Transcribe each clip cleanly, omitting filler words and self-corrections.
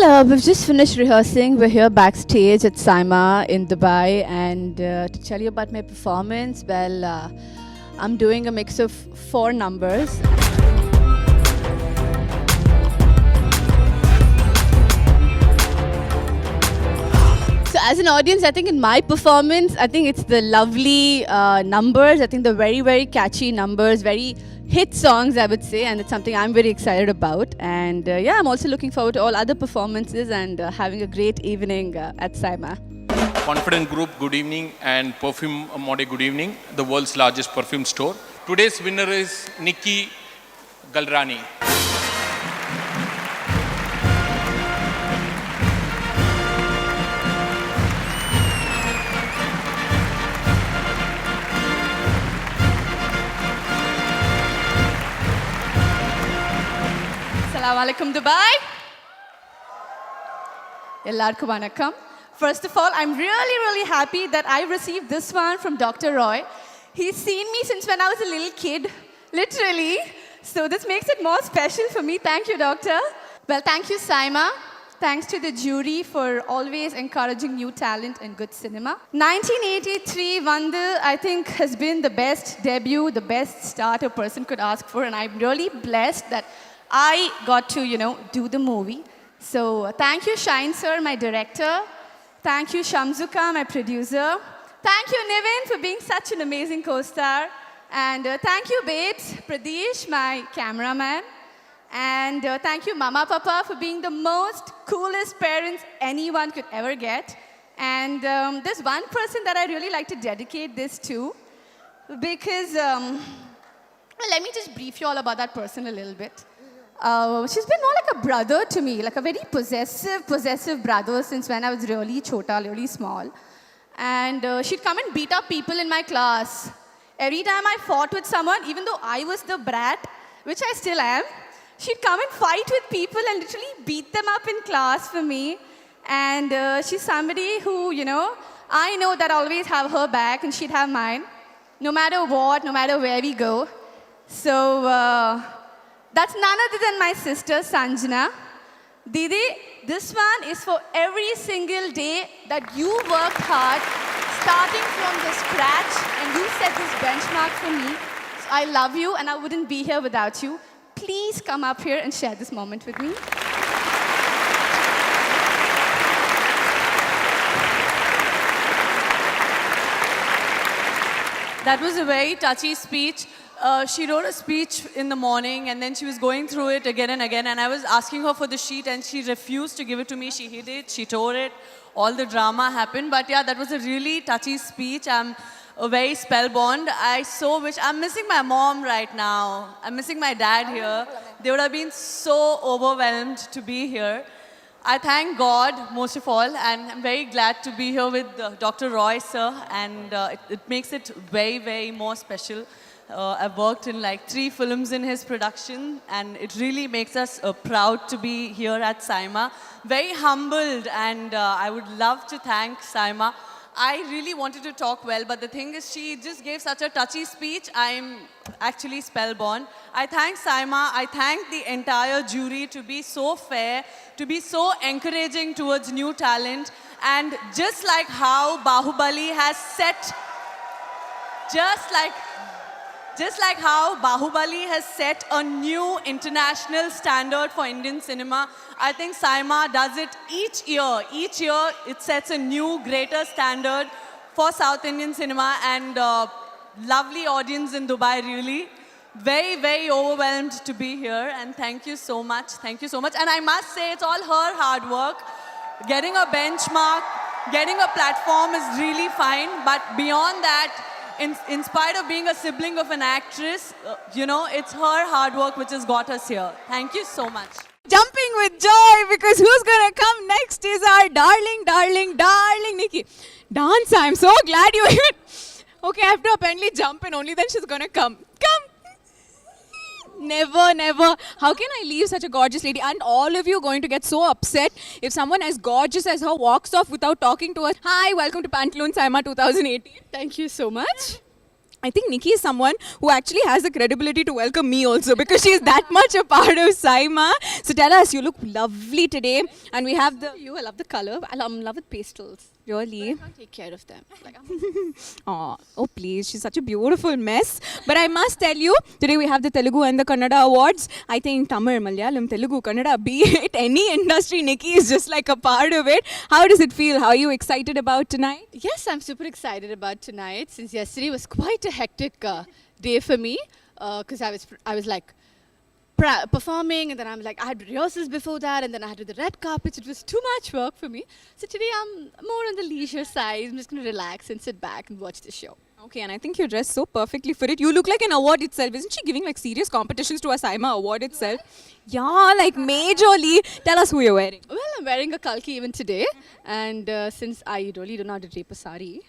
We've just finished rehearsing. We're here backstage at Saima in Dubai, and to tell you about my performance, I'm doing a mix of 4 numbers. So, as an audience, I think in my performance, I think it's the lovely numbers. I think the very, very catchy numbers, very hit songs, I would say, and it's something I'm very excited about. And I'm also looking forward to all other performances and having a great evening at Saima. Confident Group, good evening, and Perfume Mode, good evening, the world's largest perfume store. Today's winner is Nikki Galrani. Assalamu alaikum, Dubai. Ellarku vanakkam. First of all, I'm really happy that I received this one from Dr. Roy. He's seen me since when I was a little kid, literally. So this makes it more special for me. Thank you, Doctor. Well, thank you, Saima. Thanks to the jury for always encouraging new talent and good cinema. 1983 Vandu, I think, has been the best debut, the best start a person could ask for. And I'm really blessed that I got to, do the movie. So thank you, Shine Sir, my director. Thank you, Shamzuka, my producer. Thank you, Nivin, for being such an amazing co-star. And thank you, Babes, Pradesh, my cameraman. And thank you, Mama Papa, for being the most coolest parents anyone could ever get. And there's one person that I really like to dedicate this to. Because, let me just brief you all about that person a little bit. She's been more like a brother to me, like a very possessive brother since when I was really chota, really small. And she'd come and beat up people in my class. Every time I fought with someone, even though I was the brat, which I still am, she'd come and fight with people and literally beat them up in class for me. And she's somebody who, I know that I always have her back and she'd have mine, no matter what, no matter where we go. So, that's none other than my sister, Sanjana. Didi, this one is for every single day that you worked hard, starting from the scratch, and you set this benchmark for me. So I love you, and I wouldn't be here without you. Please come up here and share this moment with me. That was a very touchy speech. She wrote a speech in the morning and then she was going through it again and again, and I was asking her for the sheet and she refused to give it to me. She hid it, she tore it, all the drama happened. But yeah, that was a really touchy speech. I'm very spellbound. I so wish, I'm missing my mom right now. I'm missing my dad here. They would have been so overwhelmed to be here. I thank God, most of all, and I'm very glad to be here with Dr. Roy, sir, and it makes it very more special. I've worked in like 3 films in his production, and it really makes us proud to be here at Saima. Very humbled, and I would love to thank Saima. I really wanted to talk well, but the thing is, she just gave such a touchy speech, I'm actually spellbound. I thank Saima, I thank the entire jury to be so fair, to be so encouraging towards new talent, and just like how Bahubali has set, just like how Bahubali has set a new international standard for Indian cinema, I think Saima does it each year. Each year, it sets a new, greater standard for South Indian cinema, and lovely audience in Dubai, really. Very overwhelmed to be here, and thank you so much. Thank you so much. And I must say, it's all her hard work. Getting a benchmark, getting a platform is really fine, but beyond that, in spite of being a sibling of an actress, it's her hard work which has got us here. Thank you so much. Jumping with joy, because who's gonna come next is our darling Nikki. Dance, I'm so glad you even... Okay, I have to apparently jump in, only then she's gonna come. Come! Never. How can I leave such a gorgeous lady? And all of you are going to get so upset if someone as gorgeous as her walks off without talking to us. Hi, welcome to Pantaloon Saima 2018. Thank you so much. I think Nikki is someone who actually has the credibility to welcome me also because she is that much a part of Saima. So tell us, you look lovely today, and we have the You, I love the color. I'm in love with pastels. really. I can't take care of them. Like, Oh, please, she's such a beautiful mess. But I must tell you, today we have the Telugu and the Kannada awards. I think Tamil, Malayalam, Telugu, Kannada, be it any industry, Nikki is just like a part of it. How does it feel? How are you excited about tonight? yes, I'm super excited about tonight since yesterday was quite a hectic day for me because I was like performing and then I'm like I had rehearsals before that and then I had to do the red carpets. It was too much work for me. So today I'm more on the leisure side. I'm just going to relax and sit back and watch the show. Okay, and I think you're dressed so perfectly for it. You look like an award itself. Isn't she giving like serious competitions to a Saima award itself? Yeah, like majorly. Tell us who you're wearing. Well, I'm wearing a kalki even today and since I really don't know how to drape a sari.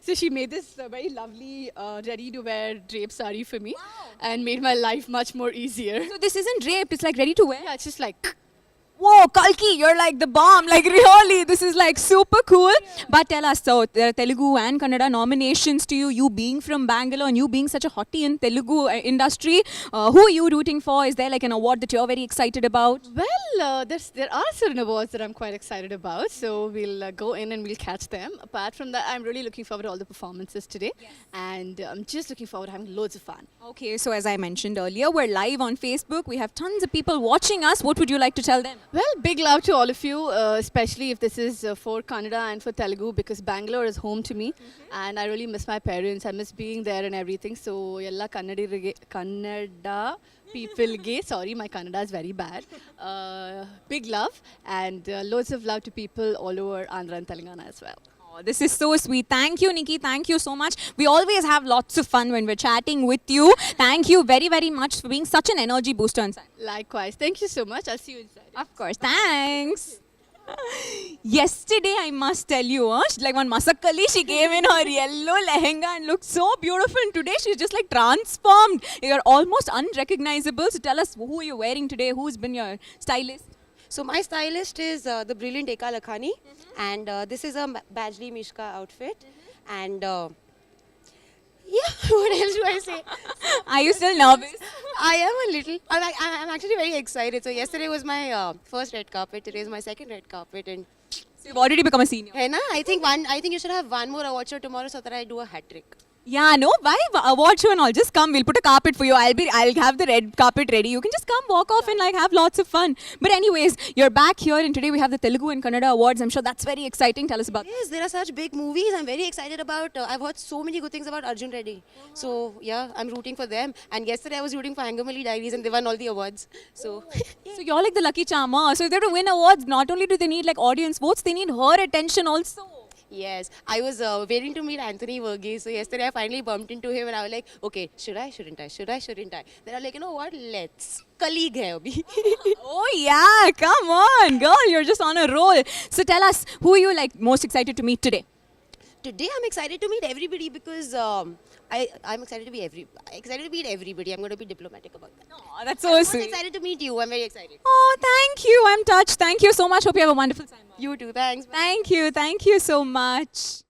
So she made this very lovely ready-to-wear drape sari for me and made my life much more easier. So this isn't draped, it's like ready to wear. Yeah, it's just like Whoa, Kalki, you're like the bomb. Like really, this is like super cool. But tell us, so there are Telugu and Kannada nominations to you. You being from Bangalore and you being such a hottie in Telugu industry, who are you rooting for? Is there like an award that you're very excited about? well, there are certain awards that I'm quite excited about. So we'll go in and we'll catch them. Apart from that, I'm really looking forward to all the performances today, and I'm just looking forward to having loads of fun. Okay, so as I mentioned earlier, we're live on Facebook. We have tons of people watching us. What would you like to tell them? Well, big love to all of you, especially if this is for Kannada and for Telugu because Bangalore is home to me and I really miss my parents. I miss being there and everything. So, yella Kannada people gay. Sorry, my Kannada is very bad. Big love and loads of love to people all over Andhra and Telangana as well. Oh, this is so sweet. Thank you, Nikki. Thank you so much. We always have lots of fun when we're chatting with you. Thank you very, very much for being such an energy booster inside. Likewise. Thank you so much. I'll see you inside. Of course. Thanks. Yesterday, I must tell you, like one Masakali, she came in her yellow lehenga and looked so beautiful. And today, she's just like transformed. You're almost unrecognizable. So tell us who you're wearing today. Who's been your stylist? So my stylist is the brilliant Eka Lakhani, and this is a Bajli Mishka outfit, and yeah, what else do I say? Are you still nervous? I am a little. I'm actually very excited. So yesterday was my first red carpet. Today is my second red carpet, and So you've already become a senior. hey, na, I think you should have one more award show tomorrow so that I do a hat trick. Yeah, no, why award show and all? Just come. We'll put a carpet for you. I'll have the red carpet ready. You can just come, walk off, and like have lots of fun. But anyways, you're back here, and today we have the Telugu and Kannada awards. I'm sure that's very exciting. Tell us about. Yes, there are such big movies. I'm very excited about. I've heard so many good things about Arjun Reddy. So yeah, I'm rooting for them. And yesterday I was rooting for Angamali Diaries, and they won all the awards. So. So you're like the lucky charmer. So if they're to win awards, not only do they need like audience votes, they need her attention also. Yes, I was waiting to meet Anthony Verghese. So yesterday I finally bumped into him and I was like, okay, should I, shouldn't I, should I, shouldn't I? Then I was like, you know what, let's. Colleague hai abhi. Oh yeah, come on, girl, you're just on a roll. So tell us, who are you like most excited to meet today? Today I'm excited to meet everybody because I'm excited to meet everybody. I'm going to be diplomatic about that. Oh, that's so I'm sweet. excited to meet you. I'm very excited. Oh, thank you. I'm touched. Thank you so much. Hope you have a wonderful time. You too. Thanks. Thank you so much.